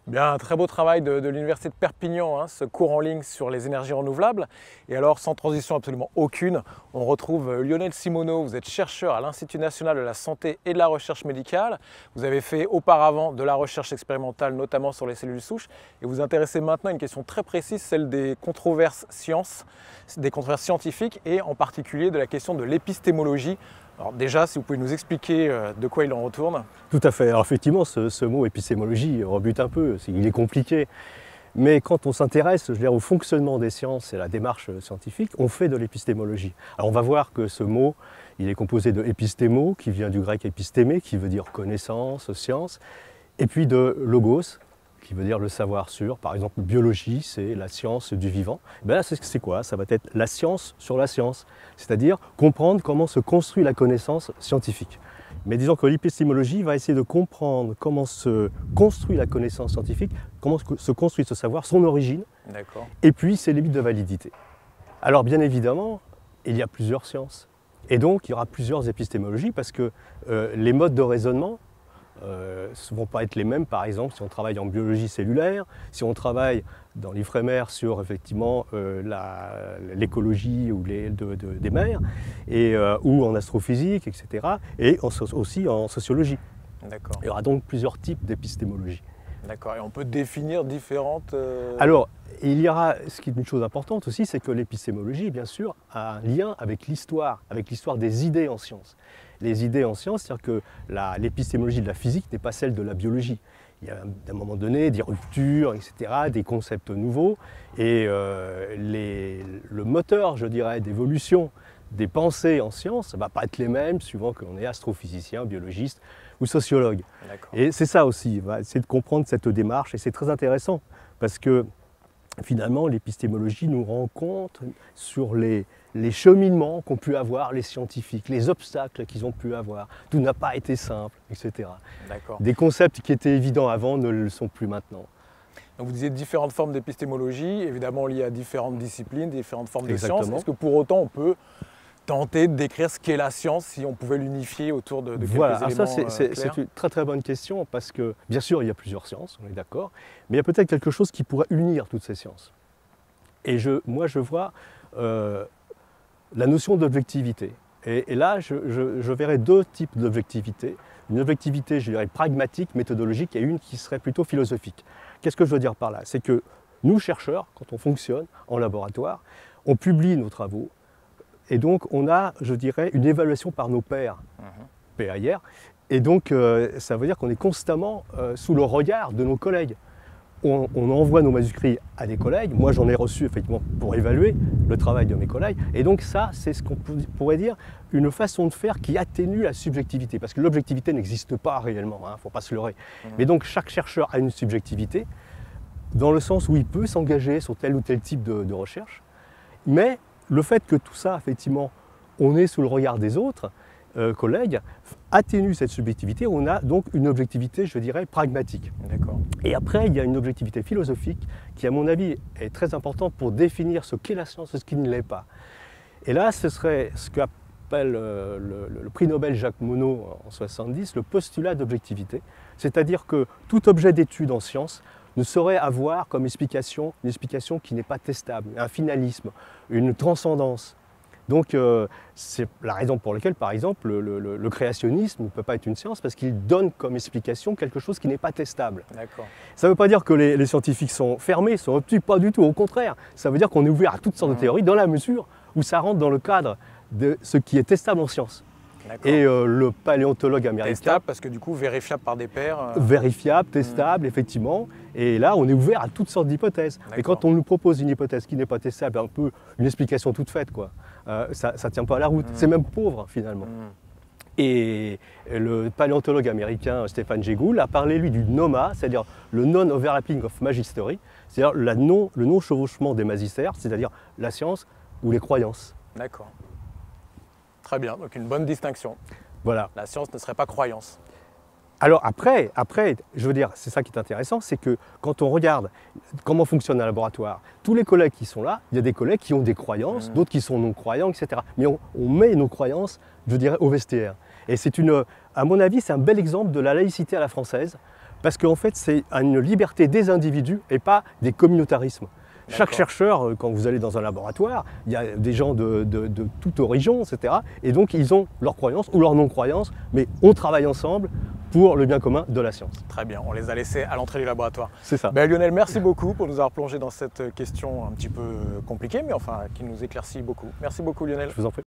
Bien, un très beau travail de l'Université de Perpignan, hein, ce cours en ligne sur les énergies renouvelables. Et alors, sans transition absolument aucune, on retrouve Lionel Simoneau. Vous êtes chercheur à l'Institut national de la santé et de la recherche médicale. Vous avez fait auparavant de la recherche expérimentale, notamment sur les cellules souches. Et vous vous intéressez maintenant à une question très précise, celle des controverses scientifiques et en particulier de la question de l'épistémologie. Alors déjà, si vous pouvez nous expliquer de quoi il en retourne. Tout à fait. Alors effectivement, ce mot épistémologie rebute un peu, il est compliqué. Mais quand on s'intéresse au fonctionnement des sciences et à la démarche scientifique, on fait de l'épistémologie. Alors on va voir que ce mot, il est composé de épistémo, qui vient du grec épistémé, qui veut dire connaissance, science, et puis de logos, qui veut dire le savoir sûr. Par exemple, biologie, c'est la science du vivant. Et bien là, c'est quoi? Ça va être la science sur la science, c'est-à-dire comprendre comment se construit la connaissance scientifique. Mais disons que l'épistémologie va essayer de comprendre comment se construit la connaissance scientifique, comment se construit ce savoir, son origine, et puis ses limites de validité. Alors bien évidemment, il y a plusieurs sciences, et donc il y aura plusieurs épistémologies, parce que les modes de raisonnement ne vont pas être les mêmes, par exemple, si on travaille en biologie cellulaire, si on travaille dans l'IFREMER sur effectivement l'écologie des mers, ou en astrophysique, etc., et aussi en sociologie. Il y aura donc plusieurs types d'épistémologie. D'accord, et on peut définir différentes... Alors, il y aura, ce qui est une chose importante aussi, c'est que l'épistémologie, bien sûr, a un lien avec l'histoire des idées en sciences. Les idées en sciences, c'est-à-dire que l'épistémologie de la physique n'est pas celle de la biologie. Il y a à un moment donné des ruptures, etc., des concepts nouveaux, et le moteur, je dirais, d'évolution des pensées en sciences ne va pas être les mêmes suivant qu'on est astrophysicien, biologiste ou sociologue. Et c'est ça aussi, c'est de comprendre cette démarche, et c'est très intéressant, parce que finalement, l'épistémologie nous rend compte sur les cheminements qu'ont pu avoir les scientifiques, les obstacles qu'ils ont pu avoir. Tout n'a pas été simple, etc. Des concepts qui étaient évidents avant ne le sont plus maintenant. Donc vous disiez différentes formes d'épistémologie, évidemment liées à différentes disciplines, différentes formes de sciences. Est-ce que pour autant on peut tenter de décrire ce qu'est la science si on pouvait l'unifier autour de quelques éléments clairs? C'est une très très bonne question, parce que bien sûr il y a plusieurs sciences, on est d'accord, mais il y a peut-être quelque chose qui pourrait unir toutes ces sciences. Et moi je vois la notion d'objectivité. Et là je verrais deux types d'objectivité. Une objectivité, je dirais, pragmatique, méthodologique, et une qui serait plutôt philosophique. Qu'est-ce que je veux dire par là? C'est que nous, chercheurs, quand on fonctionne en laboratoire, on publie nos travaux, et donc on a, je dirais, une évaluation par nos pairs, PAIR, et donc ça veut dire qu'on est constamment sous le regard de nos collègues. On envoie nos manuscrits à des collègues, moi j'en ai reçu effectivement pour évaluer le travail de mes collègues, et donc ça c'est ce qu'on pourrait dire une façon de faire qui atténue la subjectivité, parce que l'objectivité n'existe pas réellement, il ne faut pas se leurrer. Mais donc chaque chercheur a une subjectivité, dans le sens où il peut s'engager sur tel ou tel type de recherche, mais le fait que tout ça, effectivement, on est sous le regard des autres collègues, atténue cette subjectivité. On a donc une objectivité, je dirais, pragmatique. Et après, il y a une objectivité philosophique qui, à mon avis, est très importante pour définir ce qu'est la science et ce qui ne l'est pas. Et là, ce serait ce qu'appelle le prix Nobel Jacques Monod en 1970, le postulat d'objectivité. C'est-à-dire que tout objet d'étude en science ne saurait avoir comme explication une explication qui n'est pas testable, un finalisme, une transcendance. Donc c'est la raison pour laquelle, par exemple, le créationnisme ne peut pas être une science, parce qu'il donne comme explication quelque chose qui n'est pas testable. Ça ne veut pas dire que les scientifiques sont fermés, sont obtus, pas du tout, au contraire. Ça veut dire qu'on est ouvert à toutes sortes de théories, dans la mesure où ça rentre dans le cadre de ce qui est testable en science. Et le paléontologue américain... Testable, parce que du coup, vérifiable par des pairs... Vérifiable, testable, effectivement. Et là, on est ouvert à toutes sortes d'hypothèses. Et quand on nous propose une hypothèse qui n'est pas testable, un peu une explication toute faite, quoi, ça ne tient pas à la route. C'est même pauvre, finalement. Et le paléontologue américain Stéphane Jay Gould a parlé, lui, du NOMA, c'est-à-dire le Non-Overlapping of Magistery, c'est-à-dire le non-chevauchement des magistères, c'est-à-dire la science ou les croyances. D'accord. Très bien, donc une bonne distinction. Voilà. La science ne serait pas croyance. Alors après, je veux dire, c'est ça qui est intéressant, c'est que quand on regarde comment fonctionne un laboratoire, tous les collègues qui sont là, il y a des collègues qui ont des croyances, d'autres qui sont non-croyants, etc. Mais on met nos croyances, je dirais, au vestiaire. Et c'est à mon avis, c'est un bel exemple de la laïcité à la française, Parce qu'en fait, c'est une liberté des individus et pas des communautarismes. Chaque chercheur, quand vous allez dans un laboratoire, il y a des gens de toute origine, etc. Et donc, ils ont leurs croyances ou leurs non-croyances, mais on travaille ensemble pour le bien commun de la science. Très bien, on les a laissés à l'entrée du laboratoire. C'est ça. Ben, Lionel, merci beaucoup pour nous avoir plongé dans cette question un petit peu compliquée, mais enfin qui nous éclaircit beaucoup. Merci beaucoup Lionel. Je vous en prie.